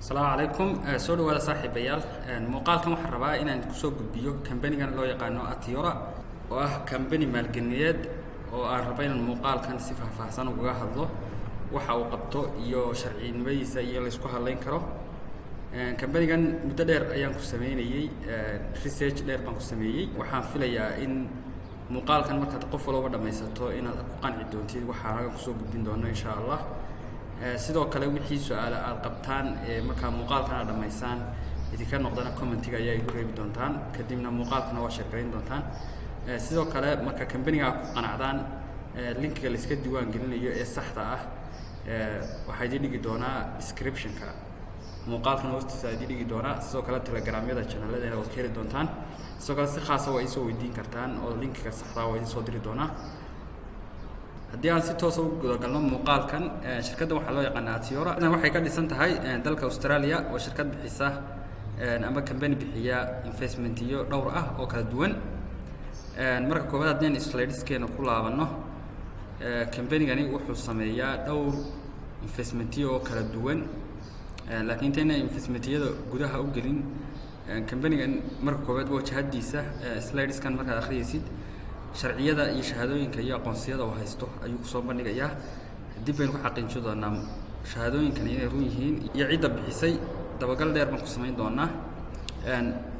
السلام عليكم سو dhawaada saaxiibayaal muuqaalkan waxaan rabaa inaan ku soo gudbiyo company-gan loo yaqaano Atiora oo ah company maalgelineed oo aan rabaa inaan muuqaalkan si faahfaahsan uga hadlo waxa uu qabto iyo sharciyeynimadiisa iyo la isku haleyn karo company-gan muddo dheer ayaan ku sameeyay research dheer baan ku sameeyay waxaan filayaa in muuqaalkan marka qof walba dhameysato inaad ku qanci doontid waxa aan ku soo gudbin doono insha Allah sidoo kale wixii su'aal aad qabtaan marka muuqaalkan aad dhameysaan idinka noqdana comment-iga ayaa igu reebi doontaan kadibna muuqaalkana waa shaqeyn doontaan sidoo kale marka company-ga ku qanacdaan link-ga la iska diiwaan gelinayo ee saxda ah waxaa idin dhigi doonaa description-ka muuqaalkan hoostiisa idin dhigi doonaa sidoo kale telegram-yada channel-yada waad heli doontaan sidoo kale si khaas ah waa isoo weydiin kartaan oo link-ga saxda ah waa idin soo diri doonaa haddii aan si toos ah u guda galno muuqaalkan shirkadda waxaa loo yaqaanaa Atiora waxay ka dhisan tahay dalka Australia oo shirkad bixisa ama company bixiya investment iyo dhowr ah oo kala duwan marka koowaad haddii slides-keena ku laabano company-gani wuxuu sameeyaa dhowr investment oo kala duwan laakiin intayna investment-yada gudaha u gelin company-gan marka koowaad wajahadiisa slides-kan markaad akhriyaysid sharciyada iyo shahaadooyinka iyo aqoonsiyada uu haysto ayuu ku soo bandhigayaa dib baynu ku xaqiijin doonaa shahaadooyinkan inay run yihiin iyo cidda bixisay dabagal dheer baan ku samayn doonaa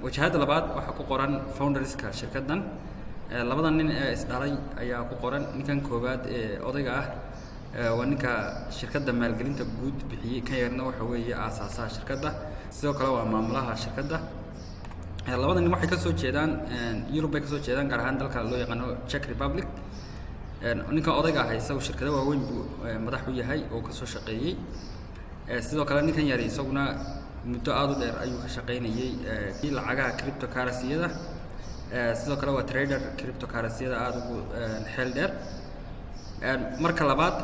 wajahada labaad waxaa ku qoran founderska shirkaddan labadan nin ee isdhalay ayaa ku qoran ninkan koowaad ee odayga ah waa ninka shirkadda maalgelinta guud bixiyay kan yarna waxa weeye aasaasaha shirkadda sidoo kale waa maamulaha shirkadda labadan nin waxay ka soo jeedaan Europe bay ka soo jeedaan gaar ahaan dalka loo yaqaano Czech Republic ninka odayga ah isagu shirkado waaweyn buu madax u yahay oo ka soo shaqeeyay sidoo kale ninkan yar isaguna muddo aad u dheer ayuu ka shaqeynayay lacagaha cryptocurrency-yada sidoo kale waa trader cryptocurrency-yada aad ugu xeel dheer marka labaad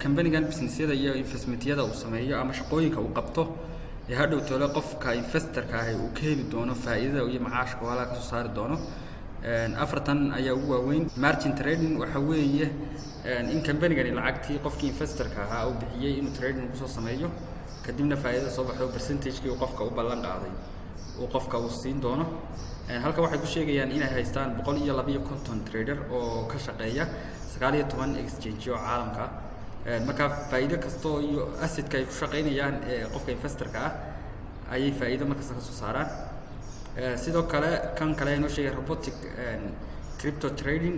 company-gan business-yada iyo investment-yada uu sameeyo ama shaqooyinka uu qabto hadhow tole qofka investor-ka ah uu ka heli doono faa'iidada iyo macaashka wala ka soo saari doono afartan ayaa ugu waaweyn margin trading waxa weeye in company-gani lacagtii qofkii investor-ka ahaa uu bixiyay inuu trading ku soo sameeyo kadibna faa'iidada soo baxdo percentage-kii uu qofka u ballan qaaday uu qofka uu siin doono halka waxay ku sheegayaan inay haystaan 152 trader oo ka shaqeeya 19 exchange oo caalamka marka faa'iido kasto iyo asset-ka ay ku shaqeynayaan qofka investor-ka ah ayay faa'iido markaas ka soo saaraan sidoo kale kan kale inoo sheegay robotic crypto trading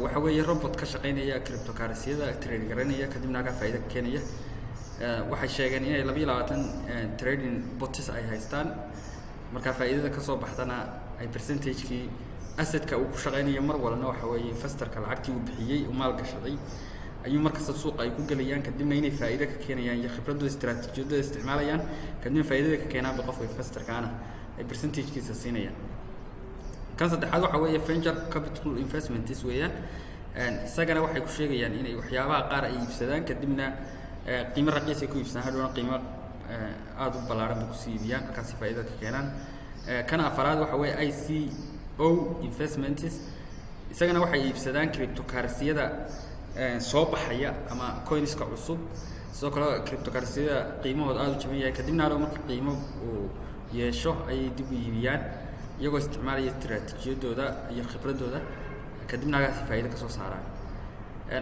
waxa weeye robot ka shaqeynaya cryptocurrency-yada trade garanaya kadibna ka faa'iido keenaya waxay sheegeen inay 22 trading bots ay haystaan marka faa'iidada ka soo baxdana ay percentage-kii asset-ka uu ku shaqeynayo mar walba waxa weeye investor-ka lacagtii uu bixiyay uu maal gashaday ayuu markasta suuqa ay ku galayaan kadibna inay faa'iido ka keenayaan iyo khibradda istiraatiijiyadda isticmaalayaan kadibna faa'iidada ka keenaanba qofka investor-kaana ay percentage-kiisa siinayaan kan saddexaad waxa weeye venture capital investments weeyaan isagana waxay ku sheegayaan inay waxyaabaha qaar ay iibsadaan kadibna qiimo raqiis ay ku iibsadaan hadhowna qiimo aad u ballaaran ku sii iibiyaan markaasi faa'iido ka keenaan kan afaraad waxa weeye ICO investments isagana waxay iibsadaan cryptocurrency-yada soo baxaya ama coins-ka cusub sidoo kale cryptocurrency-yada qiimahooda aad u jaban yahay kadibna marka qiimo uu yeesho ayay dib u iibiyaan iyagoo isticmaalaya istiraatiijiyadooda iyo khibradooda kadibna si faa'iido ka soo saaraan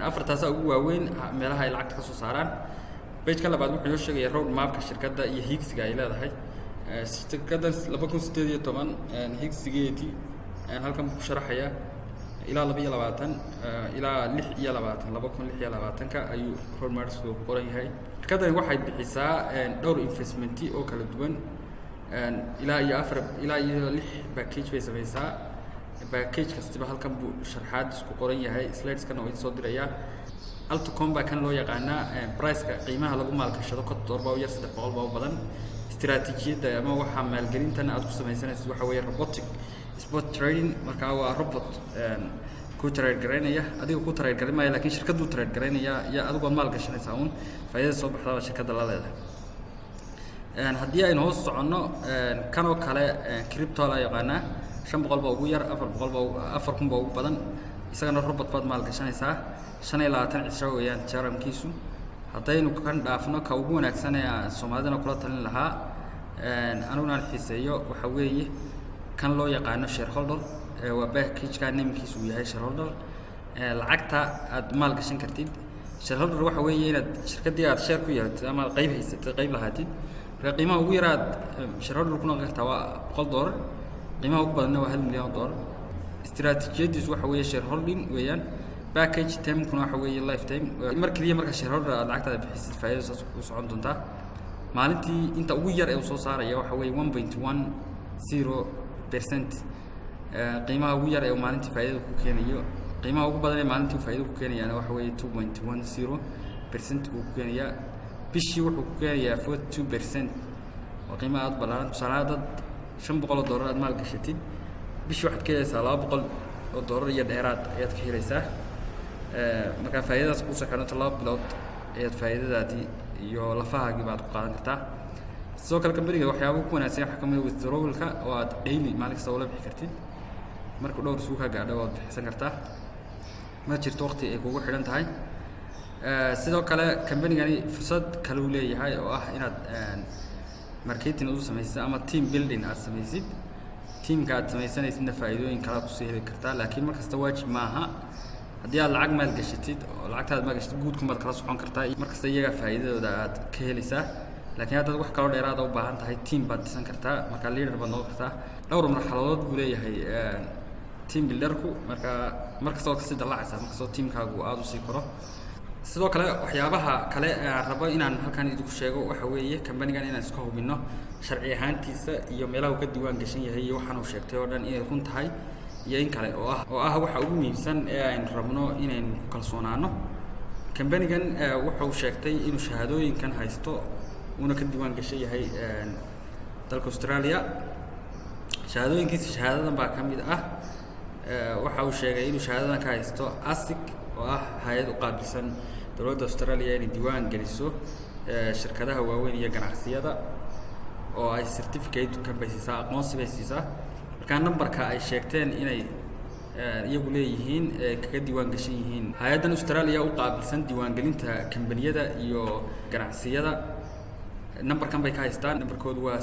afartaas ugu waaweyn meelaha ay lacagta ka soo saaraan page-ka labaad wuxuu inoo sheegayaa road map-ka shirkadda iyo higsiga ay leedahay shirkaddan 2018 higsigeedii halkan ku sharaxaya ilaa 22 ilaa 2026 ayuu horumariska ku qoran yahay shirkaddani waxay bixisaa dhowr investment oo kala duwan ilaa iyo 6 package bay samaysaa package kastaba halkan buu sharxaad isku qoran yahay slides-kana oo soo diraya Altcom baa kan loo yaqaanaa price-ka qiimaha lagu maalgashado ka doorba yar 300 baa badan istiraatiijiyadda ama waxa maalgelintan aad ku samaysanaysid waxa weeye robotic spot trading marka waa robot ku trade garanaya adiga ku trade garamaya laakiin shirkadu trade garanaya ya adigu maal gashanaysa uun faa'iido soo baxda shirkadda la leedahay haddii aynu hoos soconno kan oo kale crypto la yaqaana 500 baa ugu yar 400 baa ugu badan isagana robot baad maal gashanaysaa 25 cisho weeyaan jaramkiisu haddaynu kan dhaafno ka ugu wanaagsan ee aan Soomaalidana kula talin lahaa aniguna aan xiiseeyo waxa weeye kan loo yaqaano shareholder waa package-ka nimankiisu yahay shareholder lacagta aad maal gashan kartid shareholder waxa weeye inaad shirkadii aad share ku yeelatid ama qayb haysatid qayb lahaatid marka qiimaha ugu yaraad shareholder ku noqon kartaa waa $100 qiimaha ugu badanna waa $1 milyan istiraatiijiyadiisu waxa weeye shareholding weeyaan package term kuna waxa weeye lifetime marka shareholder aad lacagtaada bixisid faa'iido saas ku socon doontaa maalintii inta ugu yar ee uu soo saaraya waxa weeye 1.10% qiimaha ugu yar ee uu maalintii faa'iido ku keenayo qiimaha ugu badan ee maalintii faa'iido ku keenayana waxa weeye 2.10% uu ku keenayaa bishii wuxuu ku keenayaa 42% waa qiimaha aad ballaaran tusaale dad $500 aad maal gashatid bishii waxaad ka helaysaa $200 iyo dheeraad ayaad ka helaysaa marka faa'iidadaas ku soo xiranto 2 bilood ayaad faa'iidadaadii iyo lafahaagii baad ku qaadan kartaa sidoo kale company-ga waxyaabo ku wanaagsan waxa kamid ah withdrawal-ka oo aad daily maalin kasta ula bixi kartid marka dhowr suuq ka gaadho waad bixsan kartaa ma jirto waqti ay kugu xidhan tahay sidoo kale company-gani fursad kale uu leeyahay oo ah inaad marketing u samaysid ama team building aad samaysid teamka aad samaysanaysidna faa'iidooyin kala ku soo heli kartaa laakiin markasta waajib maaha haddii aad lacag maal gashatid oo lacagtaad maal gashatid guud kumaad kala socon kartaa markasta iyaga faa'iidadooda aad ka helaysaa laakiin haddaad wax kaloo dheeraad u baahan tahay team baad dhisan kartaa marka leader baad noqon kartaa dhowr marxaladood buu leeyahay team builderku markasta waad kasii dallacaysaa markastoo teamkaagu aad u sii koro sidoo kale waxyaabaha kale aan rabo inaan halkan idinku sheego waxa weeye company-gan inaan iska hubino sharci ahaantiisa iyo meelaha uu ka diiwaan gashan yahay iyo waxaan uu sheegtay oo dhan inay run tahay iyo in kale oo ah waxa ugu muhiimsan ee aynu rabno inaynu ku kalsoonaano company-gan wuxuu sheegtay inuu shahaadooyinkan haysto una ka diiwaan gashan yahay dalka Australia shahaadooyinkiisa shahaadadan baa ka mid ah waxa uu sheegay inuu shahaadadan ka haysto ASIC oo ah hay'ad u qaabilsan dowladda Australia inay diiwaan geliso shirkadaha waaweyn iyo ganacsiyada oo ay certificate ka baysiisaa aqoonsi baysiisaa marka numberka ay sheegteen inay iyagu leeyihiin kaga diiwaan gashan yihiin hay'adan Australia u qaabilsan diiwaan gelinta kambaniyada iyo ganacsiyada numberkan bay ka haystaan numberkoodu waa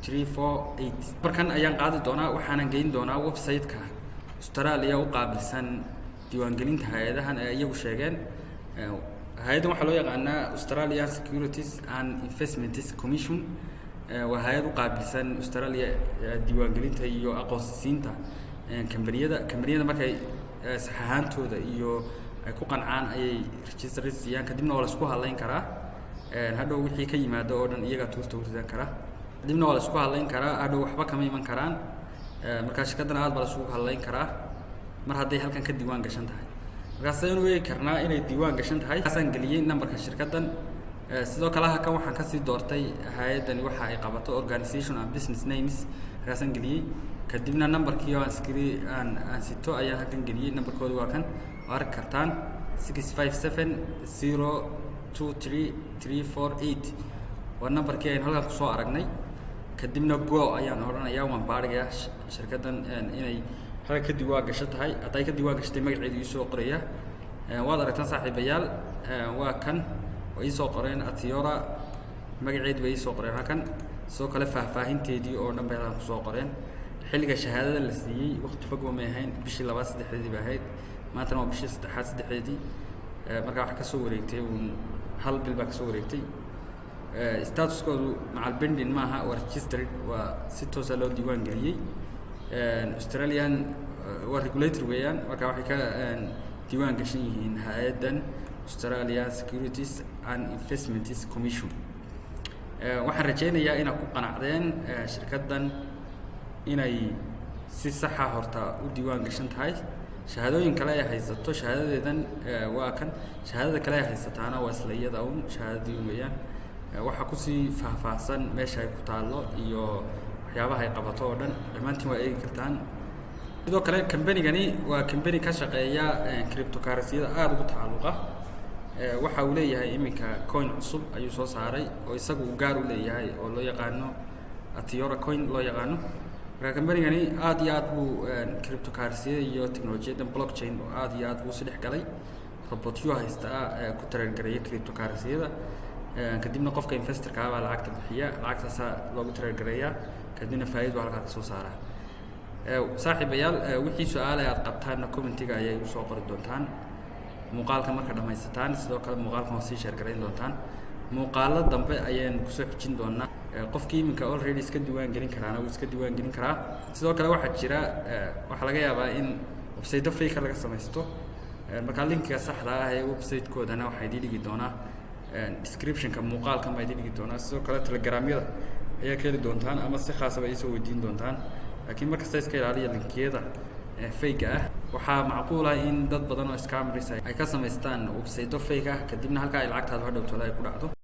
657023348 markan ayaan qaadi doonaa waxaanan geyn doonaa website-ka Australia u qaabilsan diiwaan gelinta hay'adahan ay iyagu sheegeen hay'adan waxaa loo yaqaanaa Australian Securities and Investments Commission waa hay'ad u qaabilsan Australia diiwaan gelinta iyo aqoonsiinta kambaniyada markay sax ahaantooda iyo ay ku qancaan ayay registrasiiyaan kadibna waa la isku halayn karaa hadhow wixii ka yimaado oo dhan iyaga tuurtan kara kadibna waa la isku halayn karaa hadhow waxba kama iman karaan marka shirkadana aad baa la isku halayn karaa mar hadday halkan ka diiwaan gashan tahay markaas aynu eegi karnaa inay diiwaan gashan tahay waxaan geliyay numberka shirkadan sidoo kale halkan waxaan ka sii doortay hay'adani waxa ay qabato organization and business names markaasaan geliyay kadibna numberkii oo aan sito ayaan halkan geliyay numberkoodu waa kan arki kartaan 657023348 waa numberkii aynu halkan kusoo aragnay kadibna go ayaan odhanayaa waan baarigayaa shirkadan inay halka ka diiwaan gasho tahay hadday ka diiwaan gashatay magaceedu ii soo qoraya waad aragtaan saaxiibayaal waa kan oo ii soo qoreen Atiora magaceedu way ii soo qoreen halkan sidoo kale faahfaahinteedii oo dhan bay halkan kusoo qoreen xilliga shahaadada la siiyey waqti fog ma ahayn bishii 2-3 bay ahayd maantana waa bishii 3-3 marka wax ka soo wareegtay hal bil baa ka soo wareegtay statuskoodu macal pending maaha waa registered waa si toos ah loo diiwaan geliyay Australian waa regulator weeyaan marka waxay ka diiwaan gashan yihiin hay'adan Australian Securities and Investments Commission waxaan rajaynayaa inaad ku qanacdeen shirkadan inay si sax ah horta u diiwaan gashan tahay shahaadooyin kale ay haysato shahaadadeedan waa kan shahaadada kale ay haysataana waa isla iyada uun shahaadadii weeyaan waxa ku sii faahfaahsan meesha ay ku taalo iyo waxyaabaha ay qabato oo dhan dhammaantiin waa eegi kartaan sidoo kale company-gani waa company ka shaqeeya cryptocurrency-da aad ugu tacalluqa waxa uu leeyahay iminka coin cusub ayuu soo saaray oo isagu gaar u leeyahay oo loo yaqaano Atiora coin loo yaqaano marka company-gani aad iyo aad buu cryptocurrency iyo technology-da blockchain oo aad iyo aad buu si dhex galay robotyo haysta ku tareergareeya cryptocurrency-yada kadibna qofka investor-ka baa lacagta bixiya lacagtaas loogu tareergareeyaa kadibna faa'iido halka ka soo saara saaxiibayaal wixii su'aal aad qabtaan comment-iga ayay u soo qori doontaan muuqaalka marka dhamaysataan sidoo kale muuqaalka oo sii share gareyn doontaan muuqaalo dambe ayaan ku soo xijin doonaa qofkii iminka already iska diiwaan gelin karaana uu iska diiwaan gelin karaa sidoo kale waxaa jira waxa laga yaabaa in website fake laga samaysto marka linkiga saxda ah ee website-koodana waxa idin dhigi doonaa description-ka muuqaalka ma idin dhigi doonaa sidoo kale telegram-yada ayaa ka heli doontaan ama si khaas ah ay soo weydiin doontaan laakiin markasta iska ilaaliya linkiyada fake ah waxaa macquul ah in dad badan oo scammers ay ka samaystaan website fake ah kadibna halka ay lacagtaada hadhow tolo ay ku dhacdo